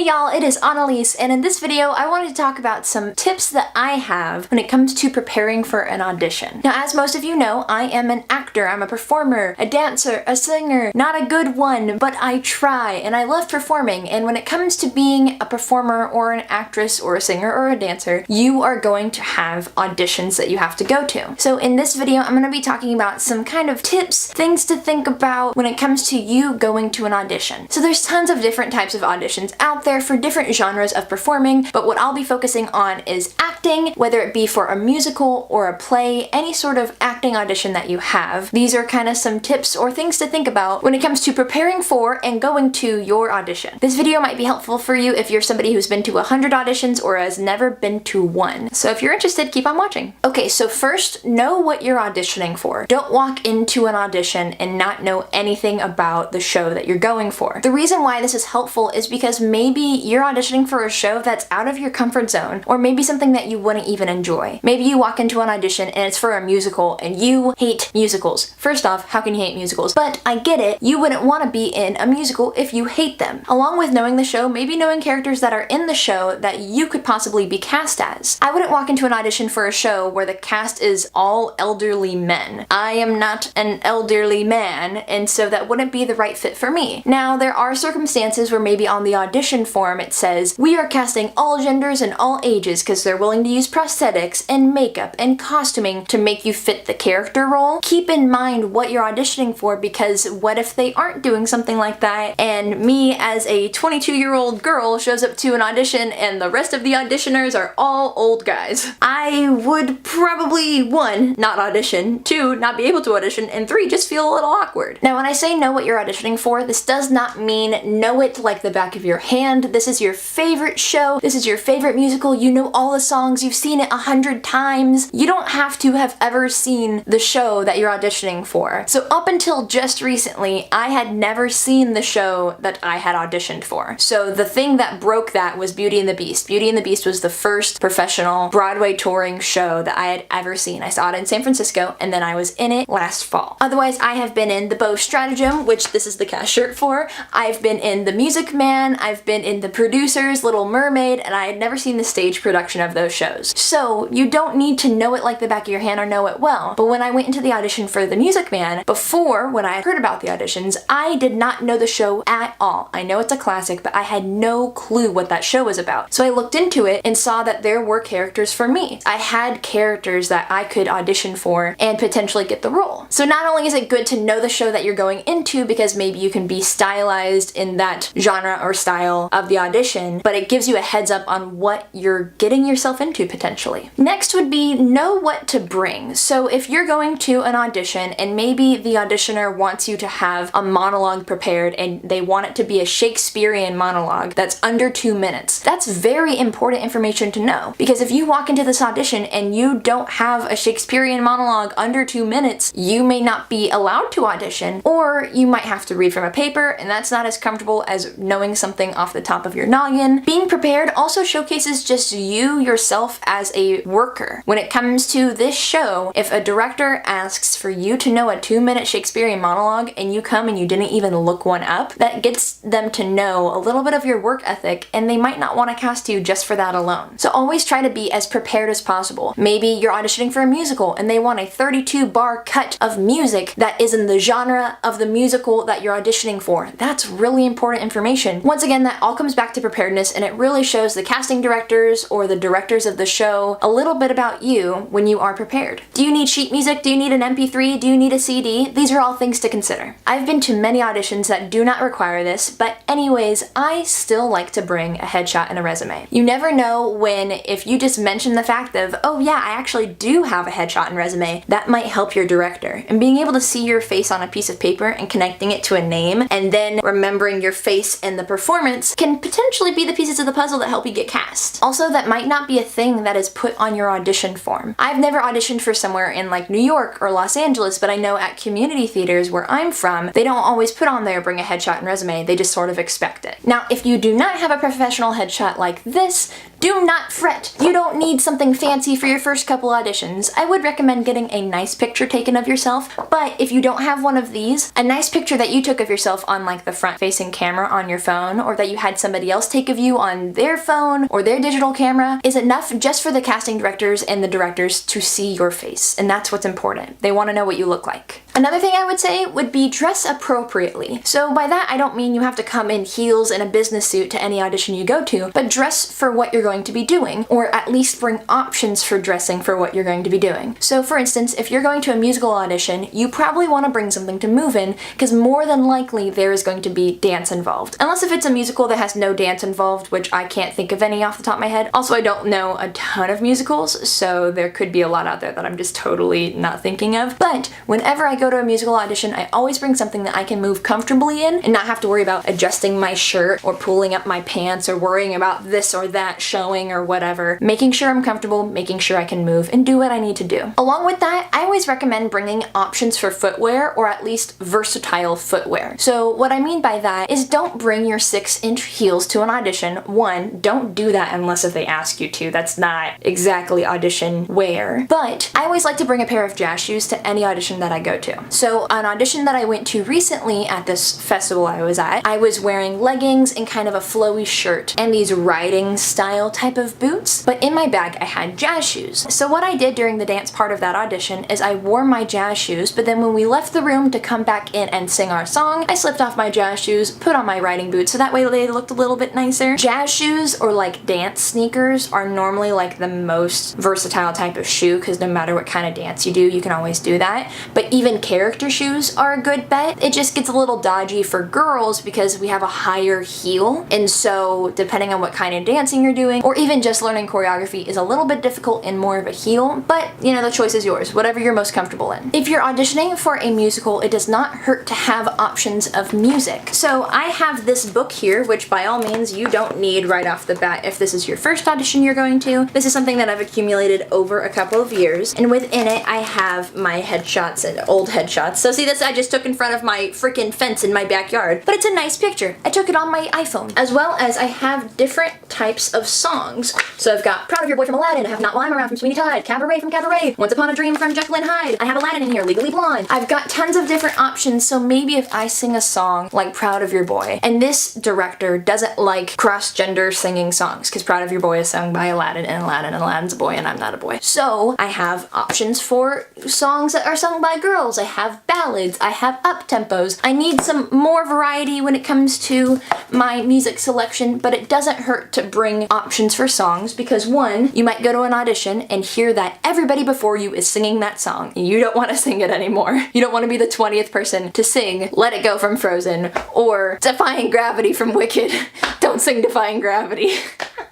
Hey y'all, it is Annelies, and in this video I wanted to talk about some tips that I have when it comes to preparing for an audition. Now, as most of you know, I am an actor, I'm a performer, a dancer, a singer, not a good one, but I try, and I love performing, and when it comes to being a performer or an actress or a singer or a dancer, you are going to have auditions that you have to go to. So in this video, I'm going to be talking about some kind of tips, things to think about when it comes to you going to an audition. So there's tons of different types of auditions out there for different genres of performing, but what I'll be focusing on is acting, whether it be for a musical or a play, any sort of acting audition that you have. These are kind of some tips or things to think about when it comes to preparing for and going to your audition. This video might be helpful for you if you're somebody who's been to 100 auditions or has never been to one. So if you're interested, keep on watching. Okay, so first, know what you're auditioning for. Don't walk into an audition and not know anything about the show that you're going for. The reason why this is helpful is because maybe you're auditioning for a show that's out of your comfort zone, or maybe something that you wouldn't even enjoy. Maybe you walk into an audition and it's for a musical and you hate musicals. First off, how can you hate musicals? But I get it, you wouldn't want to be in a musical if you hate them. Along with knowing the show, maybe knowing characters that are in the show that you could possibly be cast as. I wouldn't walk into an audition for a show where the cast is all elderly men. I am not an elderly man, and so that wouldn't be the right fit for me. Now, there are circumstances where maybe on the audition form it says, we are casting all genders and all ages because they're willing to use prosthetics and makeup and costuming to make you fit the character role. Keep in mind what you're auditioning for, because what if they aren't doing something like that and me as a 22-year-old girl shows up to an audition and the rest of the auditioners are all old guys? I would probably, 1, not audition, 2, not be able to audition, and 3, just feel a little awkward. Now, when I say know what you're auditioning for, this does not mean know it like the back of your hand. This is your favorite show, this is your favorite musical, you know all the songs, you've seen it 100 times. You don't have to have ever seen the show that you're auditioning for. So up until just recently, I had never seen the show that I had auditioned for. So the thing that broke that was Beauty and the Beast. Beauty and the Beast was the first professional Broadway touring show that I had ever seen. I saw it in San Francisco, and then I was in it last fall. Otherwise, I have been in The Beau Stratagem, which this is the cast shirt for. I've been in The Music Man, I've been in The Producers, Little Mermaid, and I had never seen the stage production of those shows. So you don't need to know it like the back of your hand or know it well. But when I went into the audition for The Music Man, before, when I had heard about the auditions, I did not know the show at all. I know it's a classic, but I had no clue what that show was about. So I looked into it and saw that there were characters for me. I had characters that I could audition for and potentially get the role. So not only is it good to know the show that you're going into, because maybe you can be stylized in that genre or style of the audition, but it gives you a heads up on what you're getting yourself into potentially. Next would be know what to bring. So if you're going to an audition and maybe the auditioner wants you to have a monologue prepared and they want it to be a Shakespearean monologue that's under 2 minutes, that's very important information to know, because if you walk into this audition and you don't have a Shakespearean monologue under 2 minutes, you may not be allowed to audition, or you might have to read from a paper, and that's not as comfortable as knowing something off the top of your noggin. Being prepared also showcases just you yourself as a worker. When it comes to this show, if a director asks for you to know a 2-minute Shakespearean monologue and you come and you didn't even look one up, that gets them to know a little bit of your work ethic, and they might not want to cast you just for that alone. So always try to be as prepared as possible. Maybe you're auditioning for a musical and they want a 32-bar cut of music that is in the genre of the musical that you're auditioning for. That's really important information. Once again, that all comes back to preparedness, and it really shows the casting directors or the directors of the show a little bit about you when you are prepared. Do you need sheet music? Do you need an MP3? Do you need a CD? These are all things to consider. I've been to many auditions that do not require this, but anyways, I still like to bring a headshot and a resume. You never know when, if you just mention the fact of, oh yeah, I actually do have a headshot and resume, that might help your director. And being able to see your face on a piece of paper and connecting it to a name, and then remembering your face and the performance, can potentially be the pieces of the puzzle that help you get cast. Also, that might not be a thing that is put on your audition form. I've never auditioned for somewhere in like New York or Los Angeles, but I know at community theaters where I'm from, they don't always put on there bring a headshot and resume, they just sort of expect it. Now, if you do not have a professional headshot like this, do not fret. You don't need something fancy for your first couple auditions. I would recommend getting a nice picture taken of yourself, but if you don't have one of these, a nice picture that you took of yourself on like the front-facing camera on your phone, or that you had had somebody else take a view on their phone or their digital camera is enough just for the casting directors and the directors to see your face, and that's what's important. They want to know what you look like. Another thing I would say would be dress appropriately. So by that I don't mean you have to come in heels and a business suit to any audition you go to, but dress for what you're going to be doing, or at least bring options for dressing for what you're going to be doing. So for instance, if you're going to a musical audition, you probably want to bring something to move in, because more than likely there is going to be dance involved. Unless if it's a musical that has no dance involved, which I can't think of any off the top of my head. Also, I don't know a ton of musicals, so there could be a lot out there that I'm just totally not thinking of. But whenever I go to a musical audition, I always bring something that I can move comfortably in and not have to worry about adjusting my shirt or pulling up my pants or worrying about this or that showing or whatever. Making sure I'm comfortable, making sure I can move and do what I need to do. Along with that, I always recommend bringing options for footwear, or at least versatile footwear. So what I mean by that is don't bring your 6-inch heels to an audition. One, don't do that unless if they ask you to. That's not exactly audition wear. But I always like to bring a pair of jazz shoes to any audition that I go to. So an audition that I went to recently at this festival I was at, I was wearing leggings and kind of a flowy shirt and these riding style type of boots, but in my bag I had jazz shoes. So what I did during the dance part of that audition is I wore my jazz shoes, but then when we left the room to come back in and sing our song, I slipped off my jazz shoes, put on my riding boots, so that way they looked a little bit nicer. Jazz shoes or like dance sneakers are normally like the most versatile type of shoe, because no matter what kind of dance you do, you can always do that. But even character shoes are a good bet. It just gets a little dodgy for girls because we have a higher heel, and so depending on what kind of dancing you're doing, or even just learning choreography, is a little bit difficult in more of a heel, but you know, the choice is yours, whatever you're most comfortable in. If you're auditioning for a musical, it does not hurt to have options of music. So I have this book here, which by all means you don't need right off the bat if this is your first audition you're going to. This is something that I've accumulated over a couple of years, and within it I have my headshots and old headshots. So see, this I just took in front of my freaking fence in my backyard, but it's a nice picture. I took it on my iPhone. As well as I have different types of songs. So I've got Proud of Your Boy from Aladdin, I have Not While I'm Around from Sweeney Todd, Cabaret from Cabaret, Once Upon a Dream from Jekyll and Hyde, I have Aladdin in here, Legally Blonde. I've got tons of different options, so maybe if I sing a song like Proud of Your Boy, and this director doesn't like cross-gender singing songs, because Proud of Your Boy is sung by Aladdin, and Aladdin's a boy, and I'm not a boy. So I have options for songs that are sung by girls. I have ballads, I have up-tempos. I need some more variety when it comes to my music selection, but it doesn't hurt to bring options for songs, because one, you might go to an audition and hear that everybody before you is singing that song, and you don't want to sing it anymore. You don't want to be the 20th person to sing Let It Go from Frozen, or Defying Gravity from Wicked. Don't sing Defying Gravity.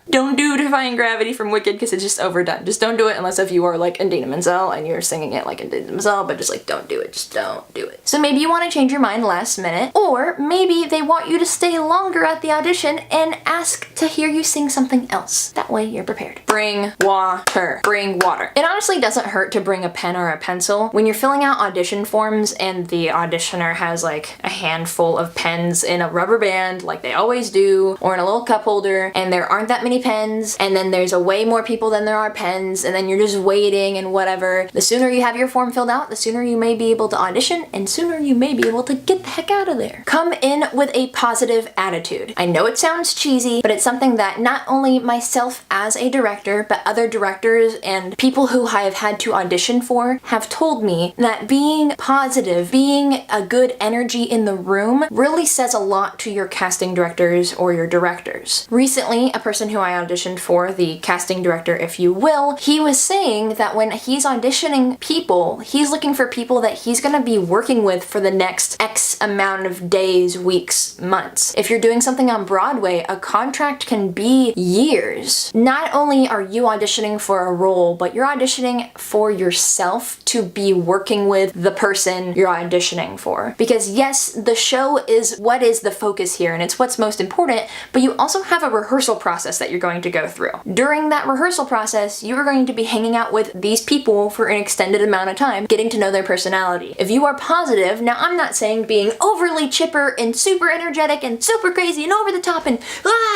Don't do Defying Gravity from Wicked, because it's just overdone. Just don't do it unless if you are like Idina Menzel and you're singing it like Idina Menzel, but just like don't do it. Just don't do it. So maybe you want to change your mind last minute, or maybe they want you to stay longer at the audition and ask to hear you sing something else. That way you're prepared. Bring water. Bring water. It honestly doesn't hurt to bring a pen or a pencil. When you're filling out audition forms and the auditioner has like a handful of pens in a rubber band like they always do, or in a little cup holder, and there aren't that many pens, and then there's a way more people than there are pens, and then you're just waiting and whatever. The sooner you have your form filled out, the sooner you may be able to audition, and sooner you may be able to get the heck out of there. Come in with a positive attitude. I know it sounds cheesy, but it's something that not only myself as a director, but other directors and people who I have had to audition for have told me that being positive, being a good energy in the room really says a lot to your casting directors or your directors. Recently, a person who I auditioned for, the casting director if you will, he was saying that when he's auditioning people, he's looking for people that he's gonna be working with for the next X amount of days, weeks, months. If you're doing something on Broadway, a contract can be years. Not only are you auditioning for a role, but you're auditioning for yourself to be working with the person you're auditioning for. Because yes, the show is what is the focus here, and it's what's most important, but you also have a rehearsal process that you're going to go through. During that rehearsal process, you are going to be hanging out with these people for an extended amount of time, getting to know their personality. If you are positive, now I'm not saying being overly chipper and super energetic and super crazy and over the top and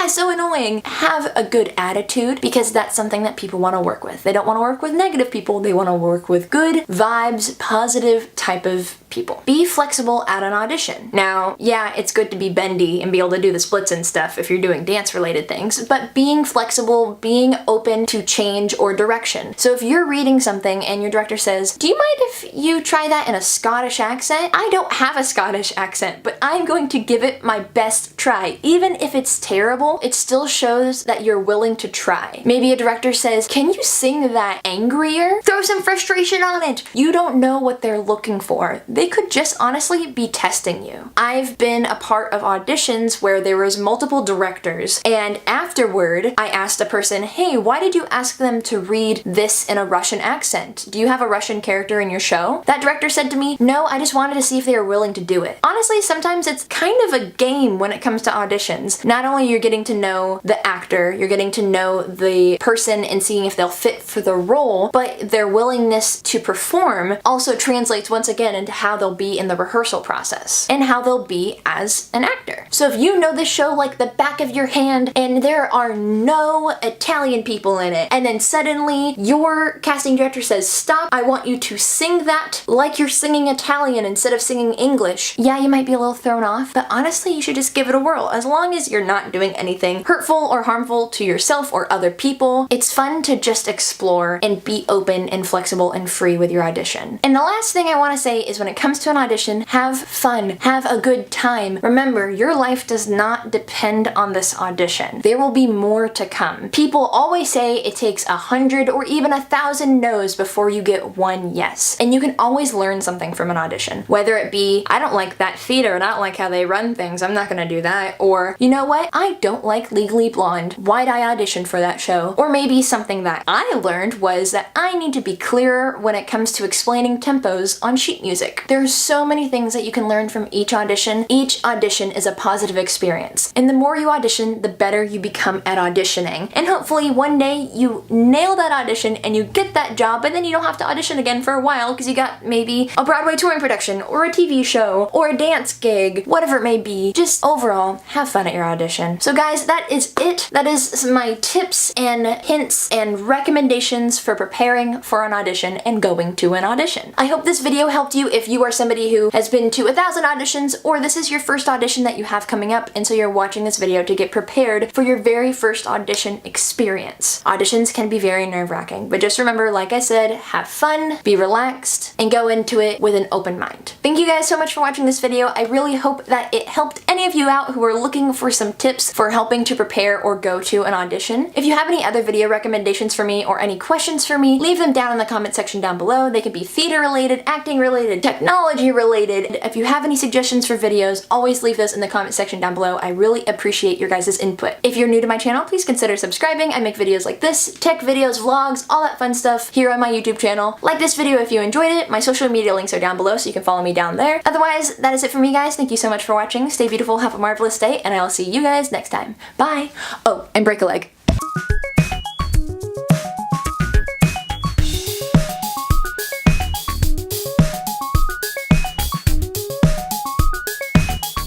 so annoying. Have a good attitude, because that's something that people want to work with. They don't want to work with negative people, they want to work with good vibes, positive type of people. Be flexible at an audition. Now, yeah, it's good to be bendy and be able to do the splits and stuff if you're doing dance-related things, but being flexible, being open to change or direction. So if you're reading something and your director says, do you mind if you try that in a Scottish accent? I don't have a Scottish accent, but I'm going to give it my best try. Even if it's terrible, it still shows that you're willing to try. Maybe a director says, can you sing that angrier? Throw some frustration on it. You don't know what they're looking for. They could just honestly be testing you. I've been a part of auditions where there was multiple directors, and afterward I asked a person, hey, why did you ask them to read this in a Russian accent? Do you have a Russian character in your show? That director said to me, no, I just wanted to see if they were willing to do it. Honestly, sometimes it's kind of a game when it comes to auditions. Not only you're getting to know the actor, you're getting to know the person and seeing if they'll fit for the role, but their willingness to perform also translates once again into how they'll be in the rehearsal process and how they'll be as an actor. So if you know this show like the back of your hand and there are no Italian people in it, and then suddenly your casting director says, stop, I want you to sing that like you're singing Italian instead of singing English, yeah, you might be a little thrown off, but honestly, you should just give it a whirl. As long as you're not doing anything hurtful or harmful to yourself or other people, it's fun to just explore and be open and flexible and free with your audition. And the last thing I want to say is when it comes to an audition, have fun, have a good time. Remember, your life does not depend on this audition. There will be more to come. People always say it takes 100 or even 1,000 no's before you get one yes. And you can always learn something from an audition. Whether it be, I don't like that theater and I don't like how they run things, I'm not gonna do that. Or, you know what? I don't like Legally Blonde. Why'd I audition for that show? Or maybe something that I learned was that I need to be clearer when it comes to explaining tempos on sheet music. There's so many things that you can learn from each audition. Each audition is a positive experience. And the more you audition, the better you become at auditioning. And hopefully one day you nail that audition and you get that job, and then you don't have to audition again for a while because you got maybe a Broadway touring production or a TV show or a dance gig, whatever it may be. Just overall, have fun at your audition. So guys, that is it. That is my tips and hints and recommendations for preparing for an audition and going to an audition. I hope this video helped you if you are somebody who has been to 1,000 auditions, or this is your first audition that you have coming up, and so you're watching this video to get prepared for your very first audition experience. Auditions can be very nerve-wracking, but just remember, like I said, have fun, be relaxed, and go into it with an open mind. Thank you guys so much for watching this video. I really hope that it helped any of you out who are looking for some tips for helping to prepare or go to an audition. If you have any other video recommendations for me or any questions for me, leave them down in the comment section down below. They can be theater related, acting related, technology related. If you have any suggestions for videos, always leave those in the comment section down below. I really appreciate your guys' input. If you're new to my channel, please consider subscribing. I make videos like this, tech videos, vlogs, all that fun stuff here on my YouTube channel. Like this video if you enjoyed it. My social media links are down below so you can follow me down there. Otherwise, that is it for me, guys. Thank you so much for watching. Stay beautiful, have a marvelous day, and I'll see you guys next time. Bye! Oh, and break a leg.